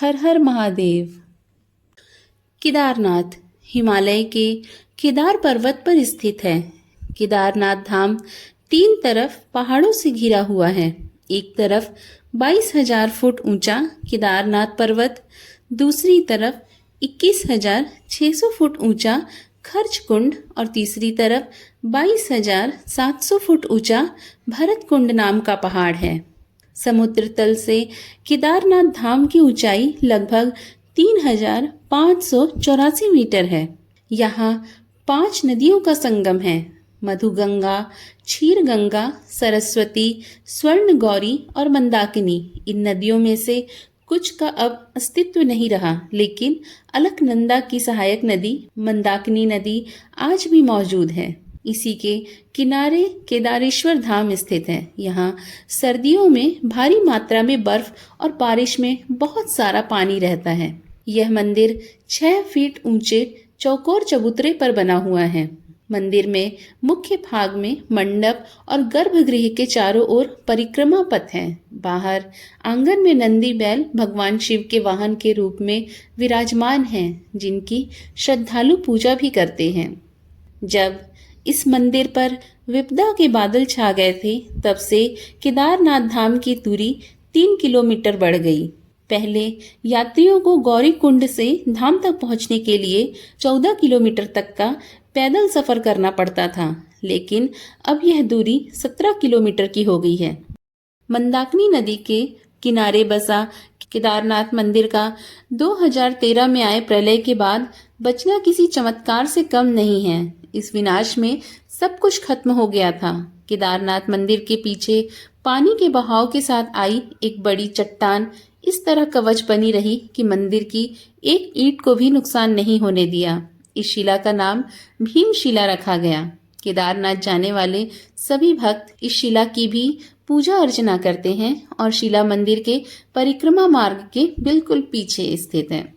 हर हर महादेव। केदारनाथ हिमालय के केदार पर्वत पर स्थित है। केदारनाथ धाम तीन तरफ पहाड़ों से घिरा हुआ है। एक तरफ 22,000 फुट ऊंचा केदारनाथ पर्वत, दूसरी तरफ 21,600 फुट ऊंचा खर्च कुंड और तीसरी तरफ 22,700 फुट ऊंचा भरत कुंड नाम का पहाड़ है। समुद्र तल से केदारनाथ धाम की ऊंचाई लगभग 3,584 मीटर है। यहाँ 5 नदियों का संगम है: मधुगंगा, क्षीरगंगा, सरस्वती, स्वर्ण गौरी और मंदाकिनी। इन नदियों में से कुछ का अब अस्तित्व नहीं रहा, लेकिन अलकनंदा की सहायक नदी मंदाकिनी नदी आज भी मौजूद है। इसी के किनारे केदारेश्वर धाम स्थित है। यहाँ सर्दियों में भारी मात्रा में बर्फ और बारिश में बहुत सारा पानी रहता है। यह मंदिर 6 फीट ऊंचे चौकोर चबूतरे पर बना हुआ है। मंदिर में मुख्य भाग में मंडप और गर्भगृह के चारों ओर परिक्रमा पथ है। बाहर आंगन में नंदी बैल भगवान शिव के वाहन के रूप में विराजमान हैं, जिनकी श्रद्धालु पूजा भी करते हैं। जब इस मंदिर पर विपदा के बादल छा गए थे, तब से केदारनाथ धाम की दूरी 3 किलोमीटर बढ़ गई। पहले यात्रियों को गौरी कुंड से धाम तक पहुंचने के लिए 14 किलोमीटर तक का पैदल सफर करना पड़ता था, लेकिन अब यह दूरी 17 किलोमीटर की हो गई है। मंदाकिनी नदी के किनारे बसा केदारनाथ मंदिर का 2013 में आए प्रलय के बाद बचना किसी चमत्कार से कम नहीं है। इस विनाश में सब कुछ खत्म हो गया था। केदारनाथ मंदिर के पीछे पानी के बहाव के साथ आई एक बड़ी चट्टान इस तरह कवच बनी रही कि मंदिर की एक ईंट को भी नुकसान नहीं होने दिया। इस शिला का नाम भीमशिला रखा गया। केदारनाथ जाने वाले सभी भक्त इस शिला की भी पूजा अर्चना करते हैं और शिला मंदिर के परिक्रमा मार्ग के बिल्कुल पीछे स्थित है।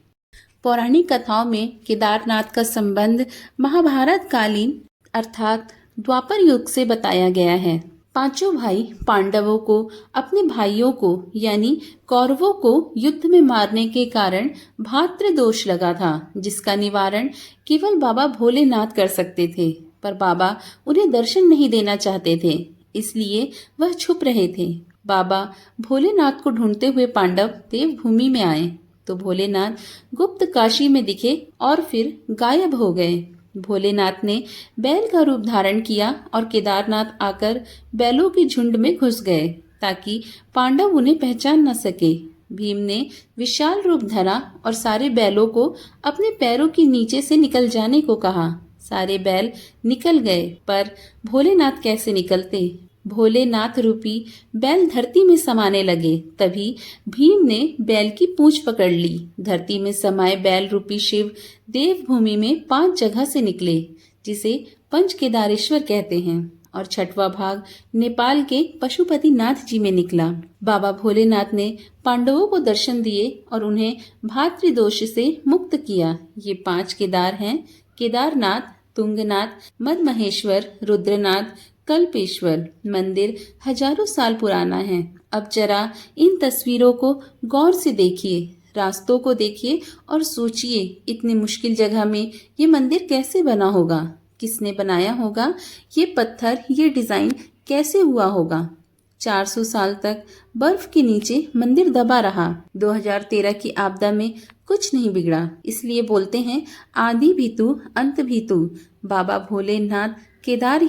पौराणिक कथाओं में केदारनाथ का संबंध महाभारत कालीन अर्थात द्वापर युग से बताया गया है। पांचों भाई पांडवों को अपने भाइयों को यानी कौरवों को युद्ध में मारने के कारण भातृ दोष लगा था, जिसका निवारण केवल बाबा भोलेनाथ कर सकते थे। पर बाबा उन्हें दर्शन नहीं देना चाहते थे, इसलिए वह छुप रहे थे। बाबा भोलेनाथ को ढूंढते हुए पांडव देवभूमि में आए तो भोलेनाथ गुप्त काशी में दिखे और फिर गायब हो गए। भोलेनाथ ने बैल का रूप धारण किया और केदारनाथ आकर बैलों के झुंड में घुस गए ताकि पांडव उन्हें पहचान न सके। भीम ने विशाल रूप धरा और सारे बैलों को अपने पैरों के नीचे से निकल जाने को कहा। सारे बैल निकल गए, पर भोलेनाथ कैसे निकलते? भोलेनाथ रूपी बैल धरती में समाने लगे। तभी भीम ने बैल की पूंछ पकड़ ली। धरती में समाये बैल रूपी शिव देवभूमि में 5 जगह से निकले, जिसे पंच केदारेश्वर कहते हैं, और 6वां भाग नेपाल के पशुपतिनाथ जी में निकला। बाबा भोलेनाथ ने पांडवों को दर्शन दिए और उन्हें भातृदोष से मुक्त किया। ये 5 केदार हैं: केदारनाथ, तुंगनाथ, मदमहेश्वर, रुद्रनाथ, कल्पेश्वर। मंदिर हजारों साल पुराना है। अब जरा इन तस्वीरों को गौर से देखिए, रास्तों को देखिए और सोचिए, इतनी मुश्किल जगह में ये मंदिर कैसे बना होगा? किसने बनाया होगा? ये पत्थर, ये डिजाइन कैसे हुआ होगा? 400 साल तक बर्फ के नीचे मंदिर दबा रहा। 2013 की आपदा में कुछ नहीं बिगड़ा। इसलिए बोलते हैं, आदि भी तू अंत भी तू। बाबा भोलेनाथ केदार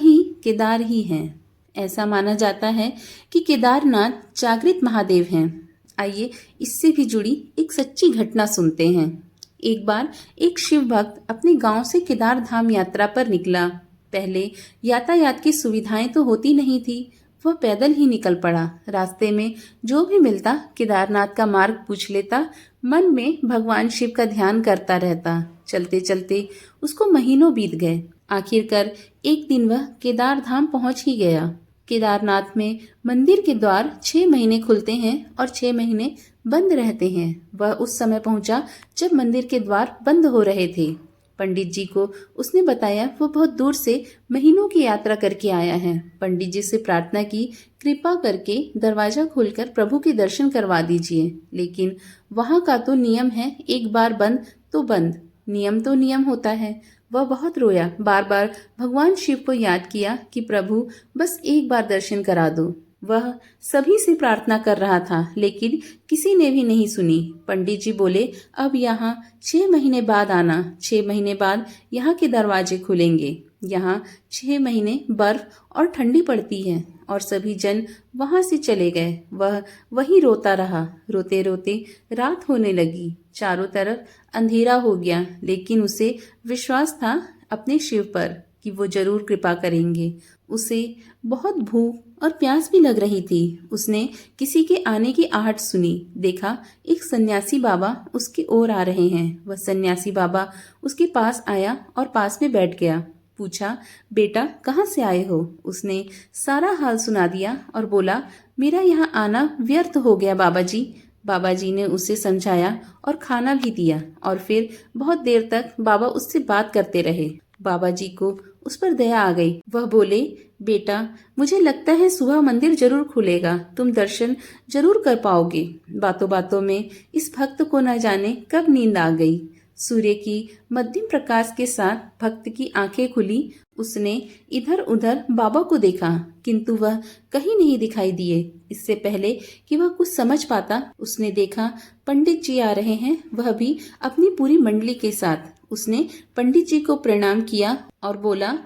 ही हैं। ऐसा माना जाता है कि केदारनाथ जागृत महादेव हैं। आइए इससे भी जुड़ी एक सच्ची घटना सुनते हैं। एक बार एक शिव भक्त अपने गांव से केदार धाम यात्रा पर निकला। पहले यातायात की सुविधाएं तो होती नहीं थी। वह पैदल ही निकल पड़ा। रास्ते में जो भी मिलता केदारनाथ का मार्ग पूछ लेता। मन में भगवान शिव का ध्यान करता रहता। चलते चलते उसको महीनों बीत गए। आखिरकार एक दिन वह केदार धाम पहुंच ही गया। केदारनाथ में मंदिर के द्वार 6 महीने खुलते हैं और 6 महीने बंद रहते हैं। वह उस समय पहुंचा जब मंदिर के द्वार बंद हो रहे थे। पंडित जी को उसने बताया वो बहुत दूर से महीनों की यात्रा करके आया है। पंडित जी से प्रार्थना की, कृपा करके दरवाजा खोलकर प्रभु के दर्शन करवा दीजिए। लेकिन वहाँ का तो नियम है, एक बार बंद तो बंद, नियम तो नियम होता है। वह बहुत रोया, बार बार भगवान शिव को याद किया कि प्रभु बस एक बार दर्शन करा दो। वह सभी से प्रार्थना कर रहा था, लेकिन किसी ने भी नहीं सुनी। पंडित जी बोले, अब यहाँ 6 महीने बाद आना, 6 महीने बाद यहाँ के दरवाजे खुलेंगे। यहाँ 6 महीने बर्फ और ठंडी पड़ती है। और सभी जन वहां से चले गए। वह वहीं रोता रहा। रोते रोते रात होने लगी, चारों तरफ अंधेरा हो गया, लेकिन उसे विश्वास था अपने शिव पर कि वो जरूर कृपा करेंगे। उसे बहुत भूख और प्यास भी लग रही थी। उसने किसी के आने की आहट सुनी। देखा एक सन्यासी बाबा उसकी ओर आ रहे हैं। वह सन्यासी बाबा उसके पास आया और पास में बैठ गया। पूछा, बेटा कहाँ से आए हो? उसने सारा हाल सुना दिया और बोला, मेरा यहाँ आना व्यर्थ हो गया बाबा जी। बाबा जी ने उसे समझाया और खाना भी दिया और फिर बहुत देर तक बाबा उससे बात करते रहे। बाबा जी को उस पर दया आ गई। वह बोले, बेटा मुझे लगता है सुबह मंदिर जरूर खुलेगा, तुम दर्शन जरूर कर पाओगे। बातों बातों में इस भक्त को न जाने कब नींद आ गई। सूर्य की मध्यम प्रकाश के साथ भक्त की आंखें खुली। उसने इधर उधर बाबा को देखा, किंतु वह कहीं नहीं दिखाई दिए। इससे पहले कि वह कुछ समझ पाता, उसने देखा पंडित जी आ रहे हैं, वह भी अपनी पूरी मंडली के साथ। उसने पंडित जी को प्रणाम किया और बोला,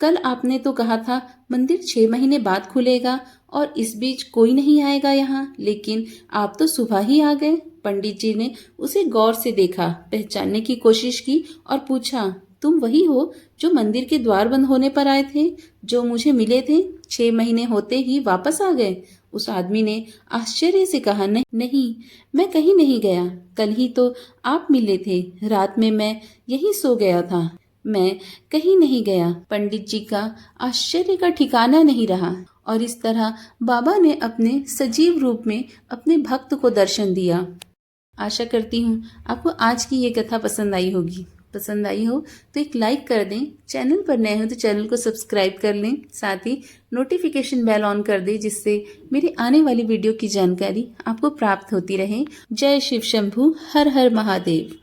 कल आपने तो कहा था मंदिर 6 महीने बाद खुलेगा और इस बीच कोई नहीं आएगा यहाँ, लेकिन आप तो सुबह ही आ गए। पंडित जी ने उसे गौर से देखा, पहचानने की कोशिश की और पूछा, तुम वही हो जो मंदिर के द्वार बंद होने पर आए थे, जो मुझे मिले थे, 6 महीने होते ही वापस आ गए? उस आदमी ने आश्चर्य से कहा, नहीं नहीं, मैं कहीं नहीं गया, कल ही तो आप मिले थे, रात में मैं यहीं सो गया था, मैं कहीं नहीं गया। पंडित जी का आश्चर्य का ठिकाना नहीं रहा और इस तरह बाबा ने अपने सजीव रूप में अपने भक्त को दर्शन दिया। आशा करती हूँ आपको आज की ये कथा पसंद आई होगी। पसंद आई हो तो एक लाइक कर दें, चैनल पर नए हो तो चैनल को सब्सक्राइब कर लें, साथ ही नोटिफिकेशन बेल ऑन कर दें, जिससे मेरी आने वाली वीडियो की जानकारी आपको प्राप्त होती रहे। जय शिव शंभू, हर हर महादेव।